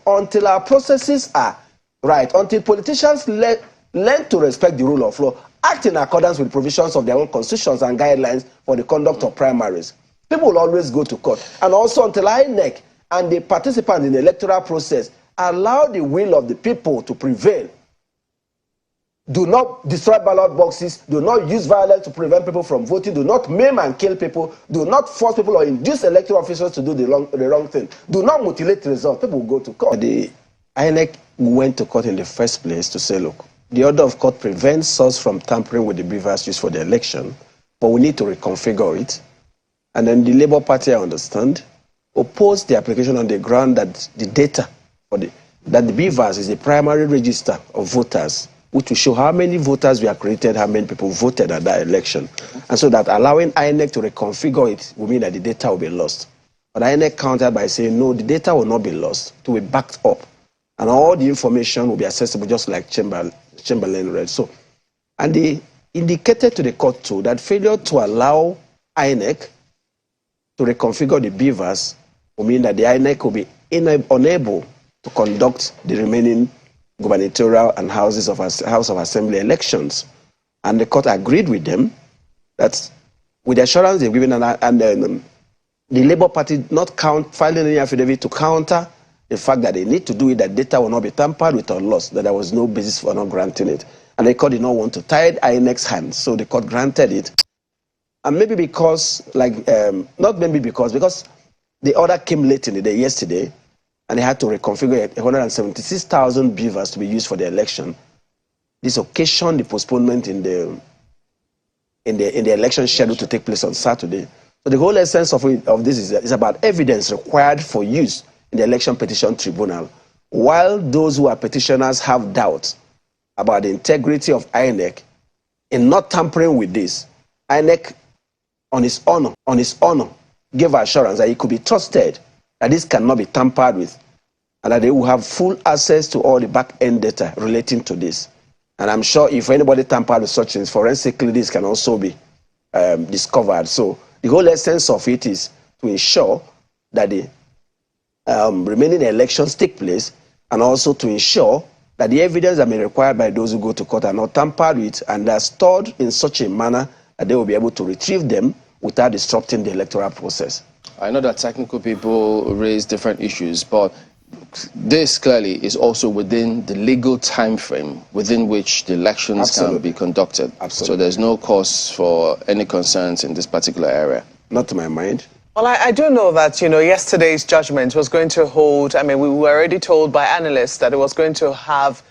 until our processes are right, until politicians learn to respect the rule of law, act in accordance with provisions of their own constitutions and guidelines for the conduct of primaries, people will always go to court. And also until INEC and the participants in the electoral process allow the will of the people to prevail. Do not destroy ballot boxes. Do not use violence to prevent people from voting. Do not maim and kill people. Do not force people or induce electoral officials to do the wrong thing. Do not mutilate the results. People will go to court. The INEC went to court in the first place to say, look, the order of court prevents us from tampering with the beavers used for the election, but we need to reconfigure it. And then the Labour Party, I understand, opposed the application on the ground that the data for that the beavers is a primary register of voters, which will show how many voters were created, how many people voted at that election. And so that allowing INEC to reconfigure it will mean that the data will be lost. But INEC countered by saying, no, the data will not be lost, it will be backed up. And all the information will be accessible just like Chamberlain read. So, and they indicated to the court too that failure to allow INEC to reconfigure the beavers will mean that the INEC will be unable to conduct the remaining gubernatorial and House of Assembly elections. And the court agreed with them that with the assurance they've given, and the Labour Party not filing any affidavit to counter the fact that they need to do it, that data will not be tampered with or lost, that there was no basis for not granting it. And the court did not want to tie INEC's hands, so the court granted it. And maybe because, not maybe because the order came late in the day yesterday, and they had to reconfigure 176,000 beavers to be used for the election. This occasioned the postponement in the election scheduled to take place on Saturday. So the whole essence of this is about evidence required for use in the election petition tribunal. While those who are petitioners have doubts about the integrity of INEC in not tampering with this, INEC on his honor gave assurance that it could be trusted that this cannot be tampered with, and that they will have full access to all the back-end data relating to this. And I'm sure if anybody tampered with such things, forensically this can also be discovered. So the whole essence of it is to ensure that the remaining elections take place, and also to ensure that the evidence that may be required by those who go to court are not tampered with, and are stored in such a manner that they will be able to retrieve them without disrupting the electoral process. I know that technical people raise different issues, but this clearly is also within the legal time frame within which the elections can be conducted. Absolutely. So there's no cause for any concerns in this particular area. Not to my mind. Well, I do know that, yesterday's judgment was going to hold, we were already told by analysts that it was going to have,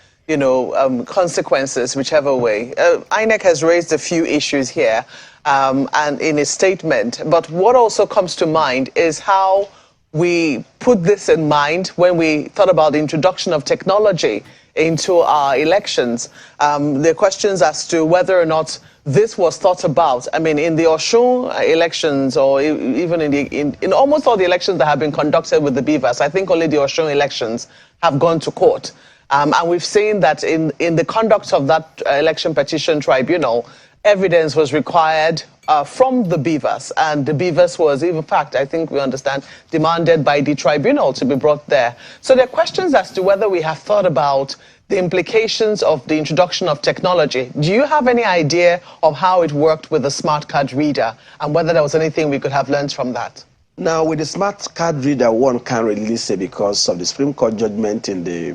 consequences whichever way. INEC has raised a few issues here and in a statement, but what also comes to mind is how we put this in mind when we thought about the introduction of technology into our elections. There are questions as to whether or not this was thought about. In the Osun elections, or even in almost all the elections that have been conducted with the beavers, I think only the Osun elections have gone to court. And we've seen that in the conduct of that election petition tribunal, evidence was required from the beavers, and the beavers was, in fact, I think we understand, demanded by the tribunal to be brought there. So there are questions as to whether we have thought about the implications of the introduction of technology. Do you have any idea of how it worked with the smart card reader, and whether there was anything we could have learned from that? Now, with the smart card reader, one can't really say, because of the Supreme Court judgment in the,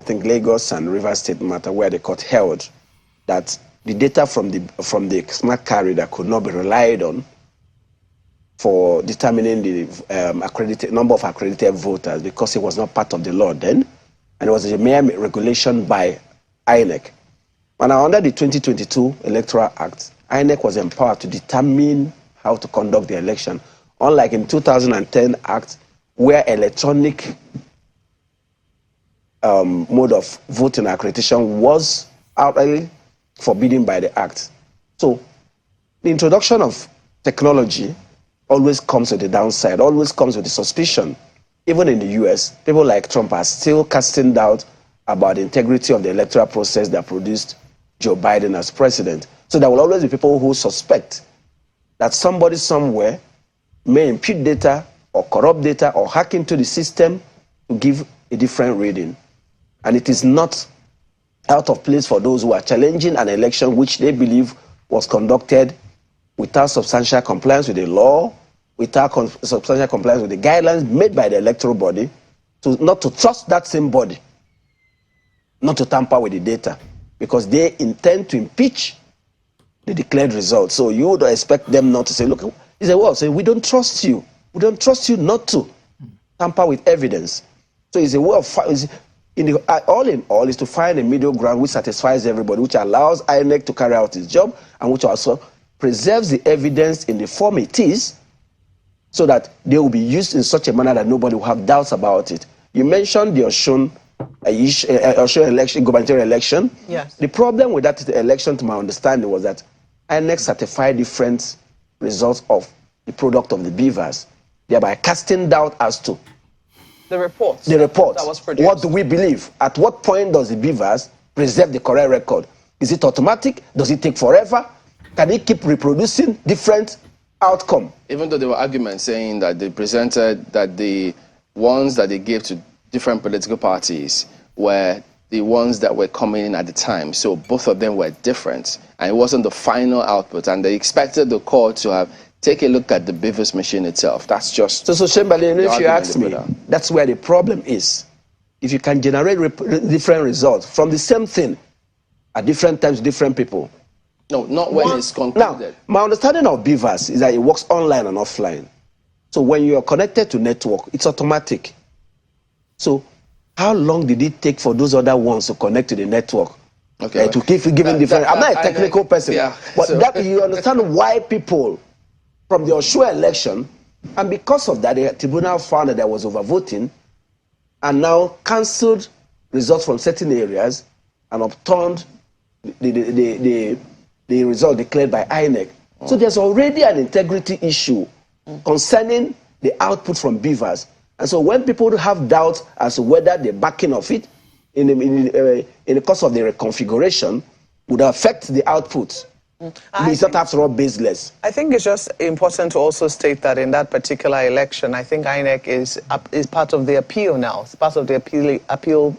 I think, Lagos and Rivers State matter, where the court held that the data from the smart card reader could not be relied on for determining the number of accredited voters, because it was not part of the law then, and it was a mere regulation by INEC. And under the 2022 Electoral Act, INEC was empowered to determine how to conduct the election, unlike in 2010 Act, where electronic mode of voting accreditation was outright forbidden by the Act. So the introduction of technology always comes with the downside, always comes with the suspicion. Even in the US, people like Trump are still casting doubt about the integrity of the electoral process that produced Joe Biden as president. So there will always be people who suspect that somebody somewhere may impute data or corrupt data or hack into the system to give a different reading. And it is not out of place for those who are challenging an election which they believe was conducted without substantial compliance with the law, without substantial compliance with the guidelines made by the electoral body, not to trust that same body, not to tamper with the data, because they intend to impeach the declared results. So you would expect them not to say, look, he said, well, say, we don't trust you. We don't trust you not to tamper with evidence. So it's a way of, all in all, is to find a middle ground which satisfies everybody, which allows INEC to carry out its job, and which also preserves the evidence in the form it is, so that they will be used in such a manner that nobody will have doubts about it. You mentioned the Osun election, gubernatorial election. Yes. The problem with that election, to my understanding, was that INEC certified different results of the product of the beavers, thereby casting doubt as to the report that was produced. What do we believe? At what point does the beavers preserve the correct record? Is it automatic? Does it take forever? Can it keep reproducing different outcome? Even though there were arguments saying that they presented that the ones that they gave to different political parties were the ones that were coming in at the time. So both of them were different, and it wasn't the final output. And they expected the court to have take a look at the beavers machine itself. That's just... So Chamberlain, if you ask me, that's where the problem is. If you can generate different results from the same thing at different times, different people. No, not when it's concluded. Now, my understanding of beavers is that it works online and offline. So when you are connected to network, it's automatic. So how long did it take for those other ones to connect to the network? Okay. To keep giving different... I'm not a technical person, yeah, but so. that you understand why people from the Osun election, and because of that, the tribunal found that there was overvoting and now cancelled results from certain areas and upturned the result declared by INEC. So there's already an integrity issue concerning the output from beavers. And so when people have doubts as to whether the backing of it in the course of the reconfiguration would affect the output, it's not after all baseless. I think it's just important to also state that in that particular election, I think INEC is part of the appeal now. It's part of the appeal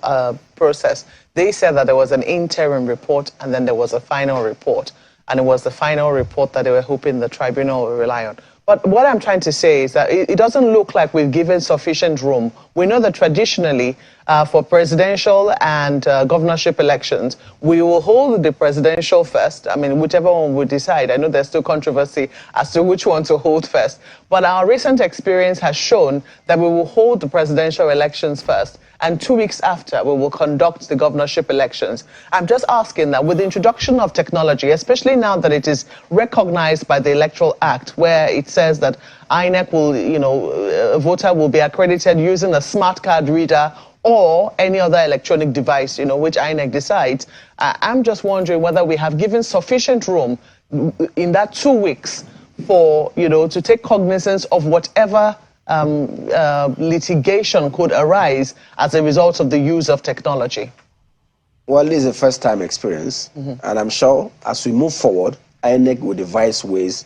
process. They said that there was an interim report and then there was a final report. And it was the final report that they were hoping the tribunal will rely on. But what I'm trying to say is that it doesn't look like we've given sufficient room. We know that traditionally, for presidential and governorship elections, we will hold the presidential first. I mean, whichever one we decide. I know there's still controversy as to which one to hold first. But our recent experience has shown that we will hold the presidential elections first, and 2 weeks after, we will conduct the governorship elections. I'm just asking that with the introduction of technology, especially now that it is recognized by the Electoral Act, where it says that INEC will, a voter will be accredited using a smart card reader or any other electronic device, which INEC decides. I'm just wondering whether we have given sufficient room in that 2 weeks for, to take cognizance of whatever litigation could arise as a result of the use of technology. Well, this is a first-time experience, and I'm sure as we move forward, INEC will devise ways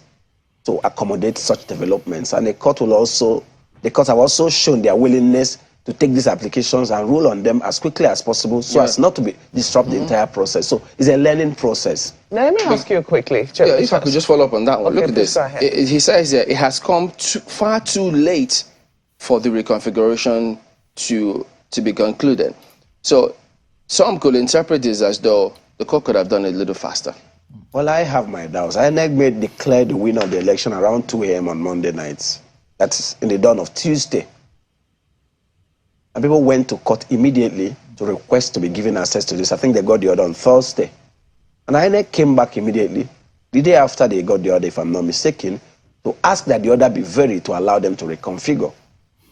to accommodate such developments, and the court have also shown their willingness to take these applications and rule on them as quickly as possible so as not to disrupt the entire process. So it's a learning process. Now, let me ask you quickly. Yeah, if I could just follow up on that one. Okay, look at this. He says that it has come far too late for the reconfiguration to be concluded. So some could interpret this as though the court could have done it a little faster. Well, I have my doubts. INEC declared the winner of the election around 2 a.m. on Monday nights. That's in the dawn of Tuesday. And people went to court immediately to request to be given access to this. I think they got the order on Thursday. And INEC came back immediately, the day after they got the order, if I'm not mistaken, to ask that the order be varied to allow them to reconfigure.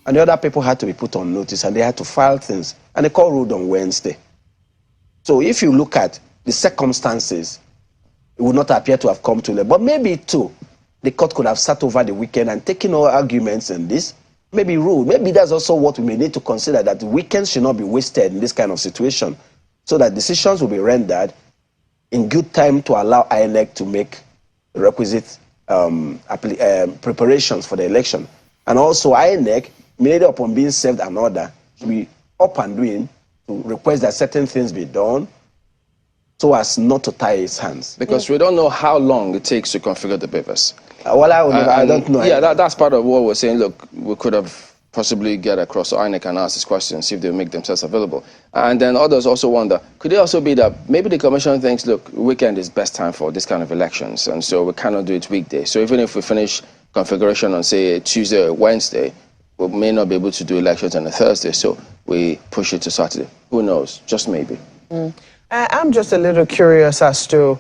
And the other people had to be put on notice and they had to file things. And the court ruled on Wednesday. So if you look at the circumstances, it would not appear to have come too late. But maybe too, the court could have sat over the weekend and taken all arguments in this, maybe ruled. Maybe that's also what we may need to consider, that the weekends should not be wasted in this kind of situation, so that decisions will be rendered in good time to allow INEC to make the requisite preparations for the election. And also INEC, immediately upon being served an order, should be up and doing to request that certain things be done so as not to tie his hands. Because we don't know how long it takes to configure the beavers. I don't know. Yeah, that's part of what we're saying. Look, we could have possibly get across to INEC and ask this question, see if they make themselves available. And then others also wonder, could it also be that maybe the commission thinks, look, weekend is best time for this kind of elections, and so we cannot do it weekday. So even if we finish configuration on, say, Tuesday or Wednesday, we may not be able to do elections on a Thursday, so we push it to Saturday. Who knows? Just maybe. I'm just a little curious as to,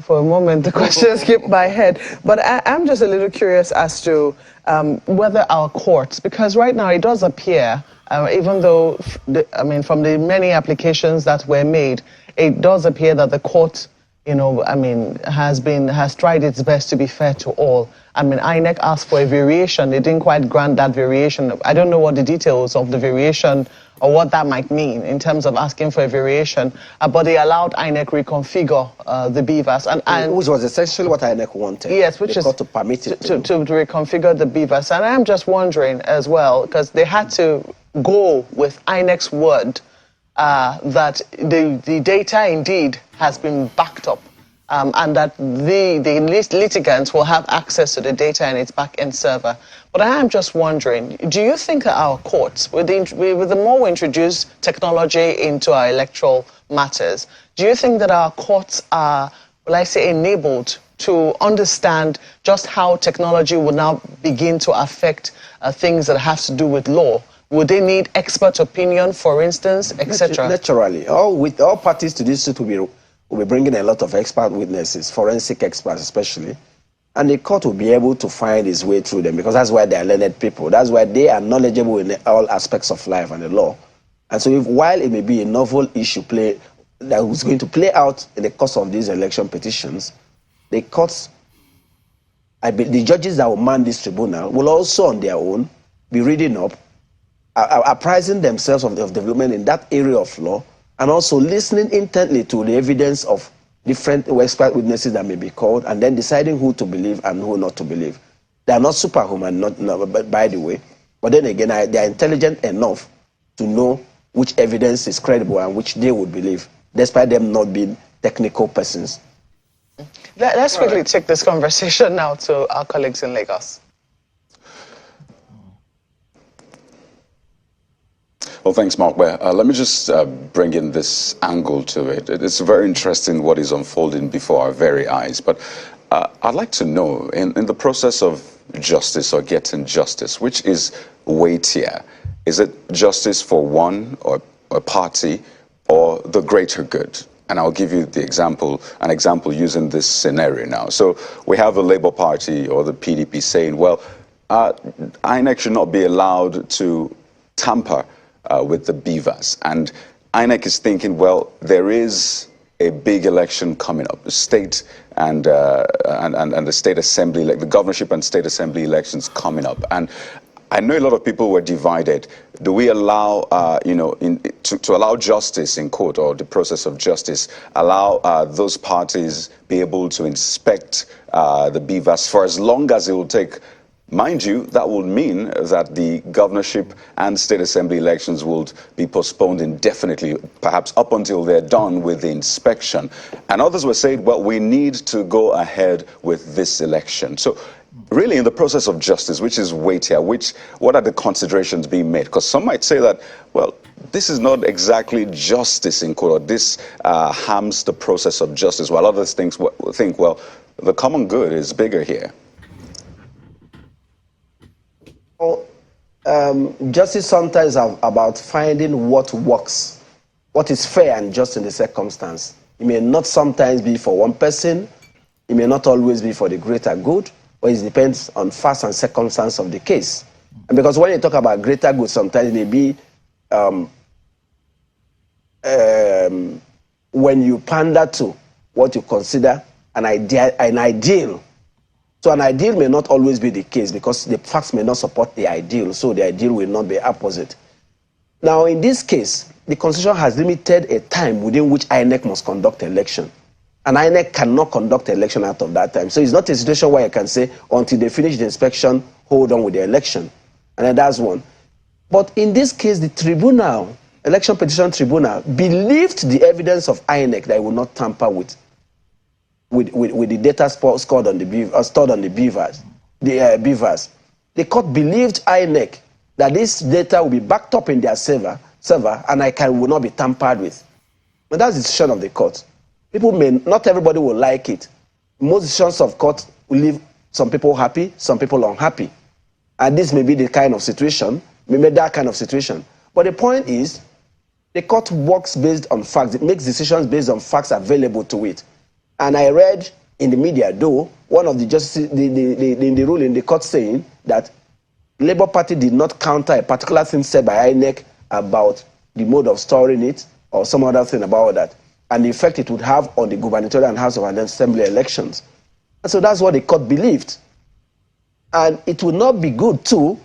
for a moment, the question skipped my head, but I'm just a little curious as to whether our courts, because right now it does appear, even though, from the many applications that were made, it does appear that the court, has tried its best to be fair to all. INEC asked for a variation. They didn't quite grant that variation. I don't know what the details of the variation or what that might mean in terms of asking for a variation, but they allowed INEC reconfigure the beavers. And which was essentially what INEC wanted. Yes, which is to permit it to reconfigure the beavers. And I'm just wondering as well, because they had to go with INEC's word that the data indeed has been backed up. And that the litigants will have access to the data in its back-end server. But I am just wondering, do you think that our courts, with the more we introduce technology into our electoral matters, do you think that our courts are, enabled to understand just how technology will now begin to affect things that have to do with law? Would they need expert opinion, for instance, etc.? Naturally. All parties to this suit will be bringing a lot of expert witnesses, forensic experts especially, and the court will be able to find its way through them because that's why they are learned people. That's why they are knowledgeable in all aspects of life and the law. And so while it may be a novel issue that is going to play out in the course of these election petitions, the courts, the judges that will man this tribunal will also on their own be reading up, apprising themselves of development in that area of law, and also listening intently to the evidence of different expert witnesses that may be called, and then deciding who to believe and who not to believe. They are not superhuman, by the way, but then again, they are intelligent enough to know which evidence is credible and which they would believe, despite them not being technical persons. Let's quickly take this conversation now to our colleagues in Lagos. Well, thanks, Mark. Let me just bring in this angle to it. It's very interesting what is unfolding before our very eyes. But I'd like to know, in the process of justice or getting justice, which is weightier? Is it justice for one or a party or the greater good? And I'll give you an example using this scenario now. So we have the Labour Party or the PDP saying, well, INEC should not be allowed to tamper with the beavers. And INEC is thinking, well, there is a big election coming up, the state and the state assembly, like the governorship and state assembly elections coming up. And I know a lot of people were divided. Do we allow, to allow justice in court or the process of justice, allow those parties be able to inspect the beavers for as long as it will take? Mind you, that would mean that the governorship and state assembly elections will be postponed indefinitely, perhaps up until they're done with the inspection. And others were saying, well, we need to go ahead with this election. So really in the process of justice, which is weightier, what are the considerations being made? Because some might say that, well, this is not exactly justice in court, or this harms the process of justice, while others think, well, the common good is bigger here. Justice sometimes is about finding what works, what is fair and just in the circumstance. It may not sometimes be for one person, it may not always be for the greater good, but it depends on facts and circumstance of the case. And because when you talk about greater good, sometimes it may be when you pander to what you consider an ideal. So an ideal may not always be the case because the facts may not support the ideal, so the ideal will not be opposite. Now, in this case, the Constitution has limited a time within which INEC must conduct election. And INEC cannot conduct election out of that time. So it's not a situation where you can say, until they finish the inspection, hold on with the election. And then that's one. But in this case, the tribunal, Election Petition Tribunal, believed the evidence of INEC that it will not tamper with the data stored on the beavers. The court believed INEC that this data will be backed up in their server and will not be tampered with. But that's the decision of the court. Not everybody will like it. Most decisions of court will leave some people happy, some people unhappy. And this may be the kind of situation, maybe that kind of situation. But the point is, the court works based on facts. It makes decisions based on facts available to it. And I read in the media, though, one of the justices, in the ruling, the court saying that Labour Party did not counter a particular thing said by INEC about the mode of storing it or some other thing about that, and the effect it would have on the gubernatorial and House of Assembly elections. And so that's what the court believed. And it would not be good, too,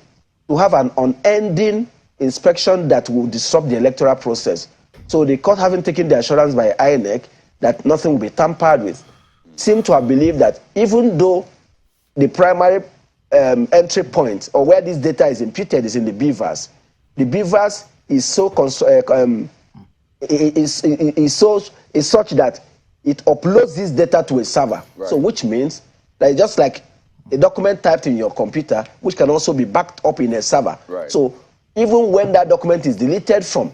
to have an unending inspection that will disrupt the electoral process. So the court, having taken the assurance by INEC that nothing will be tampered with, seem to have believed that even though the primary entry point or where this data is imputed is in the beavers is so is such that it uploads this data to a server. Right. So which means that it's just like a document typed in your computer, which can also be backed up in a server. Right. So even when that document is deleted from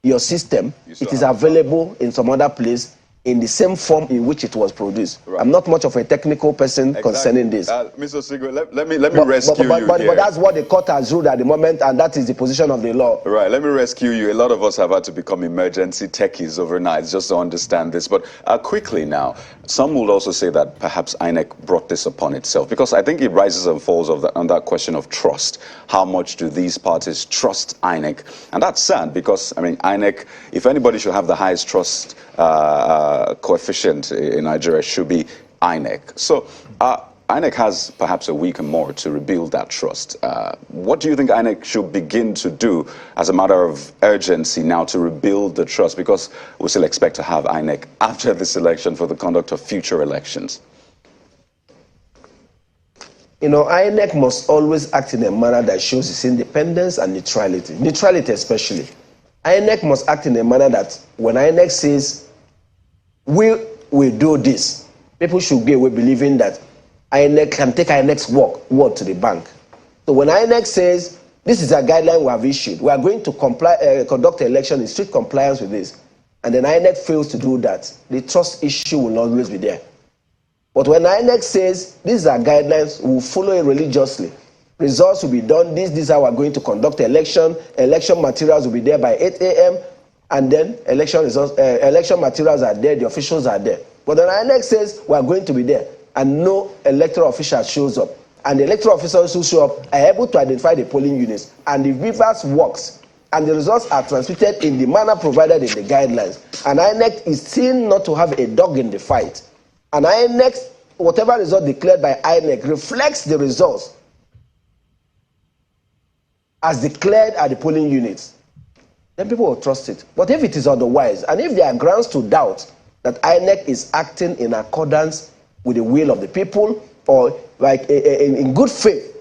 your system, it is available in some other place in the same form in which it was produced. Right. I'm not much of a technical person concerning this. Mr. Sigwe, let me rescue you here. But that's what the court has ruled at the moment, and that is the position of the law. Right, let me rescue you. A lot of us have had to become emergency techies overnight just to understand this. But quickly now, some would also say that perhaps INEC brought this upon itself, because I think it rises and falls on that question of trust. How much do these parties trust INEC? And that's sad, because, I mean, INEC, if anybody should have the highest trust coefficient in Nigeria, should be INEC. So INEC has perhaps a week or more to rebuild that trust. What do you think INEC should begin to do as a matter of urgency now to rebuild the trust? Because we still expect to have INEC after this election for the conduct of future elections. You know, INEC must always act in a manner that shows its independence and neutrality. Neutrality especially. INEC must act in a manner that when INEC says, we will do this, people should be away believing that INEC can take INEC's word to the bank. So when INEC says, this is a guideline we have issued, we are going to conduct an election in strict compliance with this, and then INEC fails to do that, the trust issue will always be there. But when INEC says, these are guidelines, we will follow it religiously, results will be done, this is how we are going to conduct election materials will be there by 8 a.m., and then election materials are there, the officials are there. But then INEC says we are going to be there, and no electoral official shows up. And the electoral officials who show up are able to identify the polling units, and the reverse works, and the results are transmitted in the manner provided in the guidelines. And INEC is seen not to have a dog in the fight. And INEC, whatever result declared by INEC, reflects the results as declared at the polling units. Then people will trust it. But if it is otherwise, and if there are grounds to doubt that INEC is acting in accordance with the will of the people, or like in good faith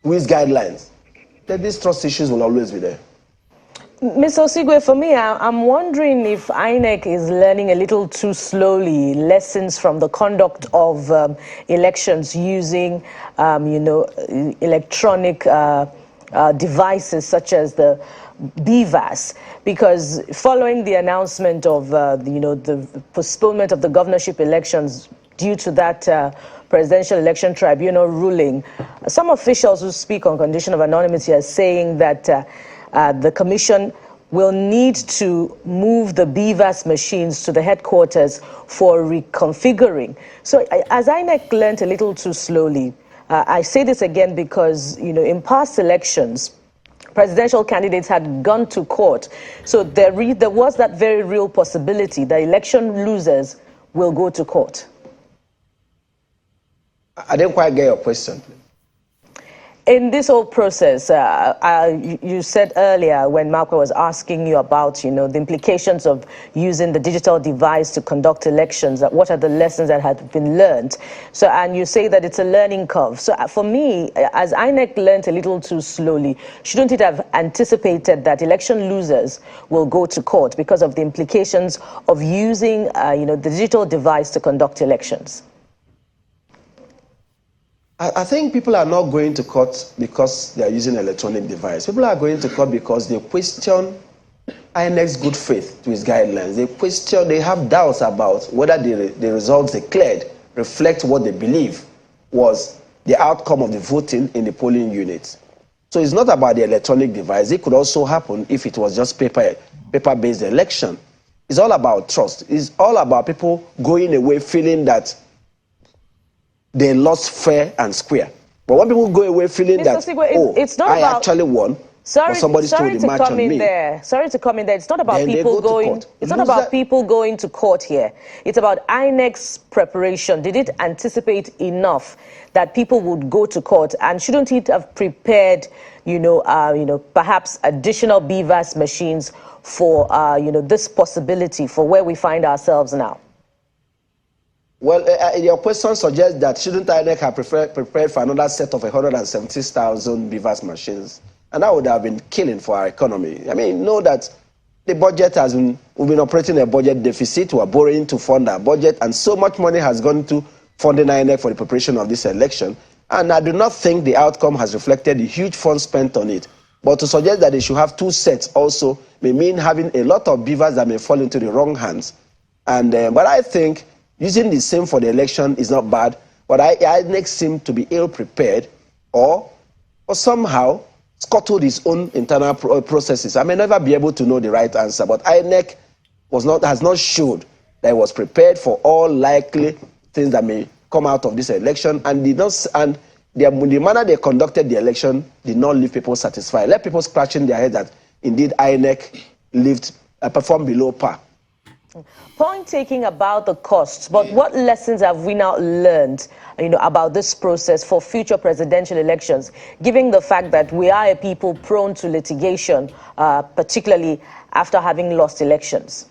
with guidelines, then these trust issues will always be there. Mr. Osigwe, for me, I'm wondering if INEC is learning a little too slowly lessons from the conduct of elections using, electronic devices such as the BVAS, because following the announcement of the postponement of the governorship elections due to that Presidential Election Tribunal ruling, some officials who speak on condition of anonymity are saying that the commission will need to move the BVAS machines to the headquarters for reconfiguring. So as INEC learned a little too slowly, I say this again because, in past elections, presidential candidates had gone to court. So there was that very real possibility that election losers will go to court. I didn't quite get your question. In this whole process, you said earlier when Malcolm was asking you about, the implications of using the digital device to conduct elections, what are the lessons that had been learned? So, and you say that it's a learning curve. So for me, as INEC learned a little too slowly, shouldn't it have anticipated that election losers will go to court because of the implications of using, the digital device to conduct elections? I think people are not going to court because they are using an electronic device. People are going to court because they question INEC's good faith to its guidelines. They have doubts about whether the results declared reflect what they believe was the outcome of the voting in the polling units. So it's not about the electronic device. It could also happen if it was just paper-based election. It's all about trust. It's all about people going away feeling that they lost fair and square. But when people go away feeling Mr. that, Sigwe, it's not about, actually won, but somebody stole the match on me. Sorry to come in there. It's not about people going. It's not about people going to court here. It's about INEC's preparation. Did it anticipate enough that people would go to court? And shouldn't it have prepared, perhaps additional BVAS machines for, this possibility for where we find ourselves now? Well, your question suggests that shouldn't INEC have prepared for another set of 176,000 BVAS machines? And that would have been killing for our economy. I mean, know that the budget we've been operating a budget deficit, we're borrowing to fund our budget, and so much money has gone to funding INEC for the preparation of this election. And I do not think the outcome has reflected the huge funds spent on it. But to suggest that they should have two sets also may mean having a lot of BVAS that may fall into the wrong hands. And but I think using the same for the election is not bad, but INEC seem to be ill-prepared or somehow scuttled its own internal processes. I may never be able to know the right answer, but INEC has not showed that it was prepared for all likely things that may come out of this election, and the manner they conducted the election did not leave people satisfied. Let people scratching their heads that indeed INEC performed below par. Point taking about the costs, but what lessons have we now learned, about this process for future presidential elections, given the fact that we are a people prone to litigation, particularly after having lost elections?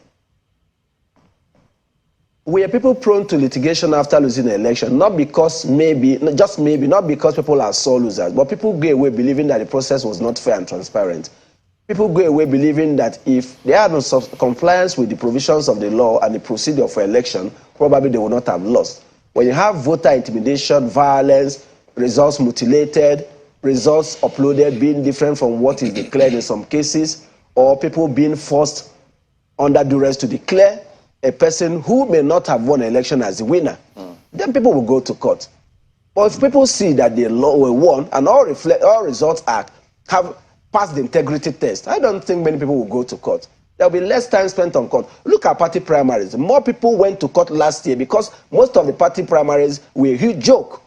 We are people prone to litigation after losing an election, not because not because people are sore losers, but people go away believing that the process was not fair and transparent. People go away believing that if they are in compliance with the provisions of the law and the procedure for election, probably they will not have lost. When you have voter intimidation, violence, results mutilated, results uploaded being different from what is declared in some cases, or people being forced under duress to declare a person who may not have won an election as the winner, then people will go to court. But if people see that the law were won and all results have passed the integrity test, I don't think many people will go to court. There will be less time spent on court. Look at party primaries. More people went to court last year because most of the party primaries were a huge joke.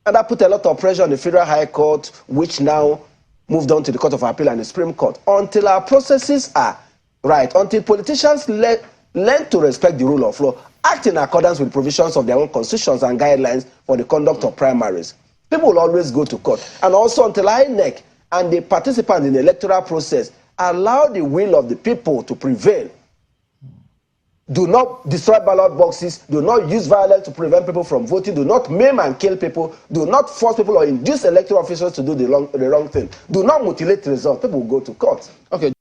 And that put a lot of pressure on the Federal High Court, which now moved on to the Court of Appeal and the Supreme Court. Until our processes are right, until politicians learn to respect the rule of law, act in accordance with provisions of their own constitutions and guidelines for the conduct of primaries, people will always go to court. And also until INEC and the participants in the electoral process allow the will of the people to prevail. Do not destroy ballot boxes. Do not use violence to prevent people from voting. Do not maim and kill people. Do not force people or induce electoral officials to do the wrong thing. Do not mutilate results. People will go to court. Okay.